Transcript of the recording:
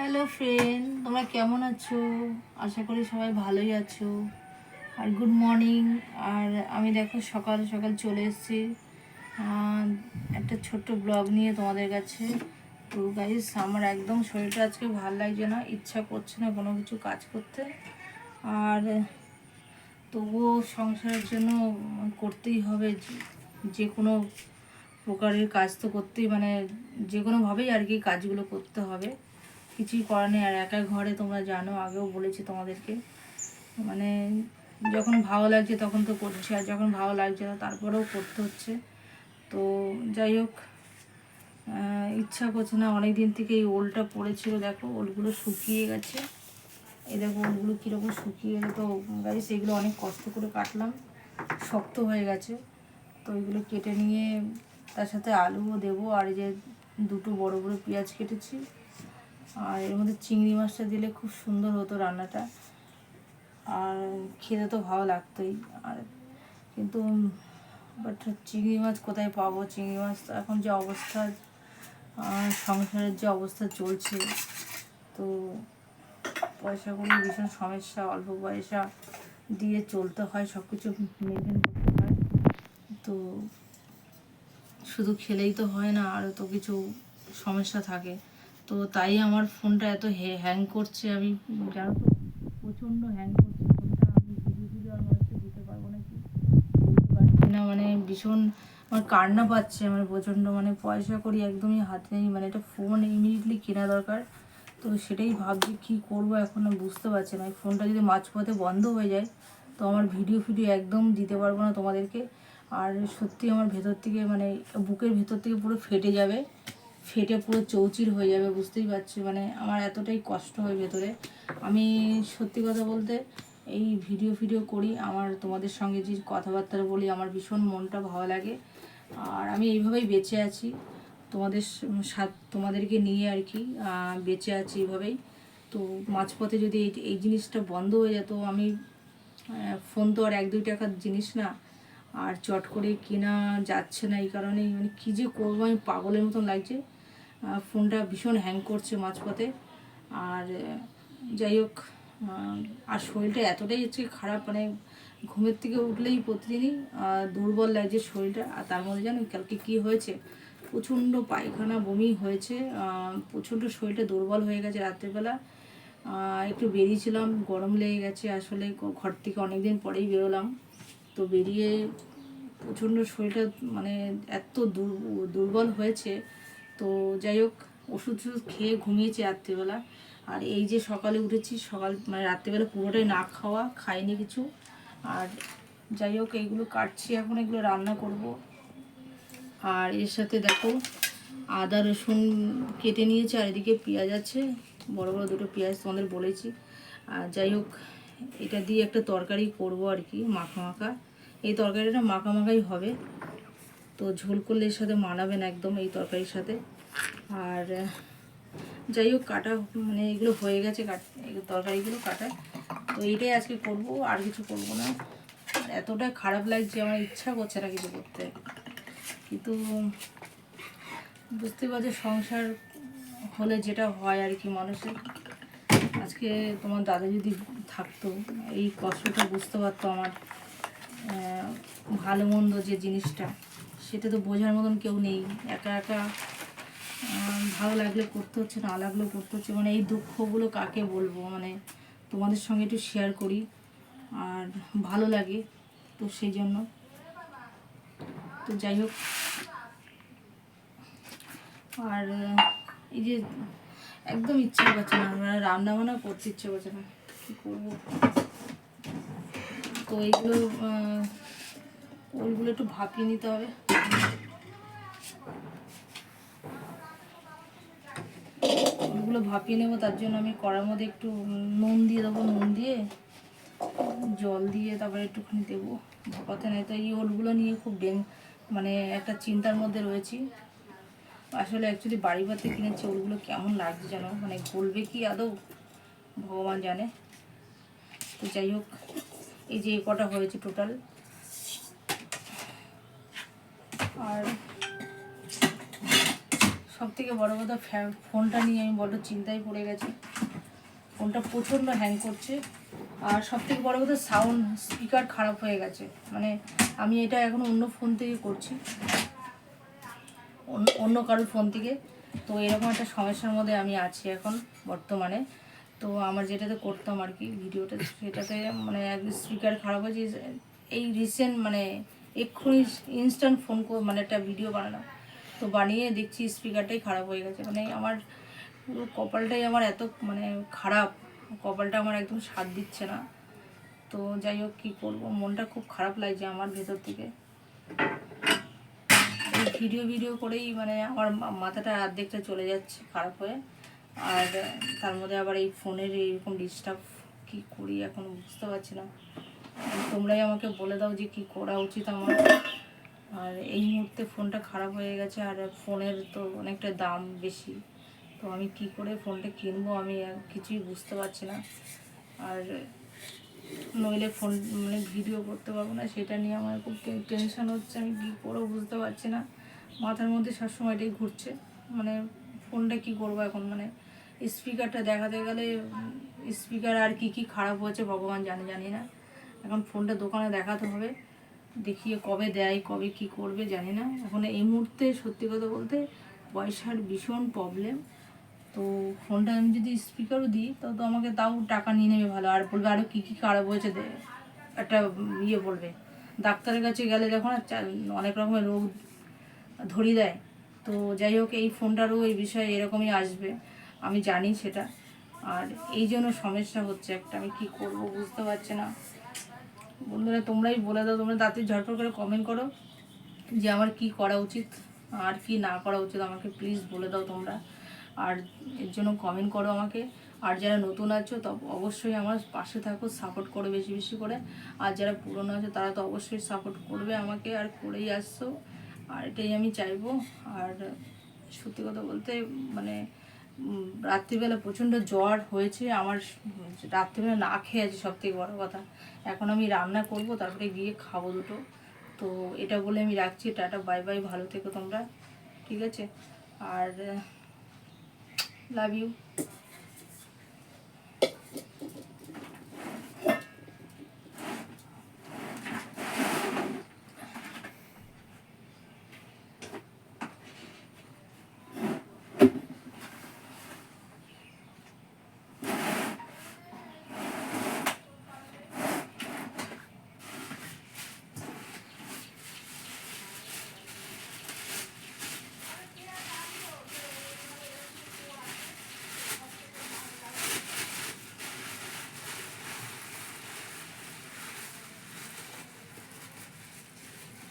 Hello friend, তোমরা কেমন আছো? আশা করি সবাই ভালোই আছো। আর গুড মর্নিং। আর আমি দেখো সকাল সকাল চলে এসেছি একটা ছোট্ট ব্লগ নিয়ে তোমাদের কাছে। তো গাইস, আমার একদম শরীরটা আজকে ভালো লাগছে না, ইচ্ছা করছে না কোনো কিছু কাজ করতে। আর তবুও সংসারের জন্য করতেই হবে, যে কোনো প্রকারের কাজ তো করতেই, মানে যে কোনোভাবেই আর কি কাজগুলো করতে হবে, কিছুই করার নেই। আর একা ঘরে তোমরা জানো, আগেও বলেছি তোমাদেরকে, মানে যখন ভালো লাগছে তখন তো করছি, আর যখন ভালো লাগছে না তারপরেও করতে হচ্ছে। তো যাই হোক, ইচ্ছা করছে না। অনেক দিন থেকে এই ওলটা পড়েছিল, দেখো ওলগুলো শুকিয়ে গেছে। এই দেখো ওলগুলো কীরকম শুকিয়ে গেছে। তো গাইস, এগুলো অনেক কষ্ট করে কাটলাম, শক্ত হয়ে গেছে। তো এগুলো কেটে নিয়ে তার সাথে আলুও দেবো। আর এই যে দুটো বড় বড় পেঁয়াজ কেটেছি, আর এর মধ্যে চিংড়ি মাছটা দিলে খুব সুন্দর হতো রান্নাটা, আর খেতে তো ভালো লাগতোই। আর কিন্তু বাট চিংড়ি মাছ কোথায় পাবো? চিংড়ি মাছ তো এখন যে অবস্থা, সংসারের যে অবস্থা চলছে, তো পয়সা করি ভীষণ সমস্যা। অল্প পয়সা দিয়ে চলতে হয়, সব কিছু মেনটেন করতে হয়। তো শুধু খেলেই তো হয় না, আরও তো কিছু সমস্যা থাকে। তো তাই আমার ফোনটা এত হ্যাং করছে। আমি জানো তো, প্রচণ্ড হ্যাং করছে ফোনটা। আমি ভিডিও আর মনে হচ্ছে দিতে পারবো নাকি বলতে পারছি না, মানে ভীষণ আমার কান্না পাচ্ছে। আমার প্রচণ্ড, মানে পয়সা করি একদমই হাতে নেই, মানে একটা ফোন ইমিডিয়েটলি কেনা দরকার। তো সেটাই ভাবছি কী করবো এখন, আমি বুঝতে পারছি না। এই ফোনটা যদি মাঝপথে বন্ধ হয়ে যায়, তো আমার ভিডিও একদম দিতে পারবো না তোমাদেরকে। আর সত্যি আমার ভেতর থেকে, মানে বুকের ভেতর থেকে পুরো ফেটে যাবে, ফেটে পুরো চৌচির হয়ে যাবে, বুঝতেই পারছি। মানে আমার এতটাই কষ্ট হয় ভেতরে। আমি সত্যি কথা বলতে, এই ভিডিও করি, আমার তোমাদের সঙ্গে যে কথাবার্তা বলি, আমার ভীষণ মনটা ভালো লাগে। আর আমি এইভাবেই বেঁচে আছি, তোমাদেরকে নিয়ে আর কি বেঁচে আছি এইভাবেই। তো মাঝপথে যদি এই জিনিসটা বন্ধ হয়ে যেত, আমি ফোন তো আর 1-2 টাকার জিনিস না, আর চট করে কেনা যাচ্ছে না। এই কারণেই মানে কী যে করবো, আমি পাগলের মতন লাগছে। ফোনটা ভীষণ হ্যাং করছে মাঝপথে। আর যাই হোক, আর শরীরটা এতটাই হচ্ছে খারাপ, মানে ঘুমের থেকে উঠলেই প্রতিদিনই দুর্বল লাগছে শরীরটা। আর তার মধ্যে জানো কালকে কী হয়েছে? প্রচণ্ড পায়খানা বমি হয়েছে, প্রচণ্ড শরীরটা দুর্বল হয়ে গেছে। রাত্রেবেলা একটু বেরিয়েছিলাম, গরম লেগে গেছে আসলে, ঘর থেকে অনেক দিন পরেই বেরোলাম। তো বেরিয়ে প্রচণ্ড শরীরটা, মানে এত দুর্বল হয়েছে। তো যাই হোক, ওষুধ খেয়ে ঘুমিয়েছি রাত্রিবেলা। আর এই যে সকালে উঠেছি, মানে রাত্রিবেলা পুরোটাই না খাওয়া, খাইনি কিছু। আর যাই হোক, এইগুলো কাটছি এখন, এগুলো রান্না করব। আর এর সাথে দেখো আদা রসুন কেটে নিয়েছি, আর এদিকে পেঁয়াজ আছে, বড় বড় দুটো পেঁয়াজ তোমাদের বলেছি। আর যাই হোক, এটা দিয়ে একটা তরকারি করব আর কি, মাখা মাখা। এই তরকারিটা মাখা মাখাই হবে, তো ঝোল করলে এর সাথে মানাবে না একদম এই তরকারির সাথে। আর যাই হোক, কাটা মানে এগুলো হয়ে গেছে, তরকারিগুলো কাটা। তো এইটাই আজকে করব, আর কিছু করব না। আর এতটা খারাপ লাগছে, আমার ইচ্ছা করছে না কিছু করতে। কিন্তু বুঝতে পারছি, সংসার হলে যেটা হয় আর কি মানুষের। আজকে তোমার দাদা যদি থাকতো, এই কষ্টটা বুঝতে পারতো আমার, ভালো মন্দ যে জিনিসটা, সেটা তো বোঝার মতন কেউ নেই। একা একা ভালো লাগলে করতে হচ্ছে, না লাগলেও করতে হচ্ছে। মানে এই দুঃখগুলো কাকে বলবো, মানে তোমাদের সঙ্গে একটু শেয়ার করি, আর ভালো লাগে, তো সেই জন্য। তো যাই হোক, আর এই যে একদম ইচ্ছে করছে না, মানে রান্না বান্না করতে ইচ্ছে করছে না, কী করবো। তো এইগুলো ওইগুলো একটু ভাপিয়ে নিতে হবে। ওইগুলো ভাপিয়ে নেবো, তার জন্য আমি কড়ার মধ্যে একটু নুন দিয়ে দেবো, নুন দিয়ে জল দিয়ে তারপরে একটুখানি দেবো, ভাপাতে। নেই তো এই ওলগুলো নিয়ে খুব মানে একটা চিন্তার মধ্যে রয়েছি। আসলে অ্যাকচুয়ালি বাড়ি বাড়িতে কিনেছি, ওলগুলো কেমন লাগছে যেন, মানে গলবে কি আদৌ ভগবান জানে। তো যাই হোক, এই যে কটা হয়েছে টোটাল। আর সব থেকে বড়ো কথা ফোনটা নিয়ে আমি বড্ড চিন্তায় পড়ে গেছি। ফোনটা প্রচণ্ড হ্যাং করছে, আর সব থেকে বড়ো কথা সাউন্ড স্পিকার খারাপ হয়ে গেছে। মানে আমি এটা এখন অন্য ফোন থেকে করছি, অন্য কারোর ফোন থেকে। তো এরকম একটা সমস্যার মধ্যে আমি আছি এখন বর্তমানে। তো আমার যেটাতে করতাম আর কি ভিডিওটা, সেটাতে মানে স্পিকার খারাপ হয়েছে এই রিসেন্ট, মানে এক্ষুনি ইনস্ট্যান্ট ফোন মানে একটা ভিডিও বানালাম, তো বানিয়ে দেখছি স্পিকারটাই খারাপ হয়ে গেছে। মানে আমার পুরো কপালটাই আমার এত মানে খারাপ, কপালটা আমার একদম সাথ দিচ্ছে না। তো যাই হোক, কী করবো, মনটা খুব খারাপ লাগছে আমার ভেতর থেকে। এই ভিডিও করেই মানে আমার মাথাটা অর্ধেকটা চলে যাচ্ছে খারাপ হয়ে। আর তার মধ্যে আবার এই ফোনের এইরকম ডিস্টার্ব, কী করি এখন বুঝতে পারছি না। তোমরাই আমাকে বলে দাও যে কী করা উচিত আমার। আর এই মুহূর্তে ফোনটা খারাপ হয়ে গেছে, আর ফোনের তো অনেকটা দাম বেশি। তো আমি কি করে ফোনটা কিনবো আমি কিছুই বুঝতে পারছি না। আর নইলে ফোন মানে ভিডিও করতে পারবো না, সেটা নিয়ে আমার খুব টেনশন হচ্ছে। আমি কী করবো বুঝতে পারছি না, মাথার মধ্যে সবসময় এটাই ঘুরছে। মানে ফোনটা কি করবো এখন, মানে স্পিকারটা দেখাতে গেলে স্পিকার আর কি খারাপ হয়েছে ভগবান জানি না। এখন ফোনটা দোকানে দেখাতে হবে, দেখিয়ে কবে দেয় কবে কি করবে জানি না। এখন এই মুহূর্তে সত্যি কথা বলতে পয়সার ভীষণ প্রবলেম। তো ফোনটা আমি যদি স্পিকারও দিই তো আমাকে তাও টাকা নিয়ে নেবে ভালো, আর বলবে আরও কী খারাপ হয়েছে একটা বলবে। ডাক্তারের কাছে গেলে যখন অনেক রকমের রোগ ধরিয়ে দেয়। তো যাই হোক, এই ফোনটারও এই বিষয়ে এরকমই আসবে, আমি জানি সেটা। আর এই জন্য সমস্যা হচ্ছে একটা, আমি কি করব বুঝতে পারছি না। বন্ধুরা তোমরাই বলে দাও, তোমরা তাড়াতাড়ি ঝটপট করে কমেন্ট করো যে আমার কি করা উচিত আর কি না করা উচিত, আমাকে প্লিজ বলে দাও তোমরা। আর এর জন্য কমেন্ট করো আমাকে। আর যারা নতুন আছো তো অবশ্যই আমার পাশে থাকো, সাপোর্ট করো বেশি বেশি করে। আর যারা পুরনো আছে তারা তো অবশ্যই সাপোর্ট করবে আমাকে, আর করেই আসছো। আর এটাই আমি চাইবো। আর সত্যি কথা বলতে মানে রাত্রিবেলা প্রচণ্ড জ্বর হয়েছে আমার, রাত্রিবেলা না খেয়ে আছে সব থেকে বড়ো কথা। এখন আমি রান্না করব, তারপরে গিয়ে খাবো দুটো। তো এটা বলে আমি রাখছি, টাটা বাই বাই, ভালো থেকো তোমরা, ঠিক আছে? আর লাভ ইউ।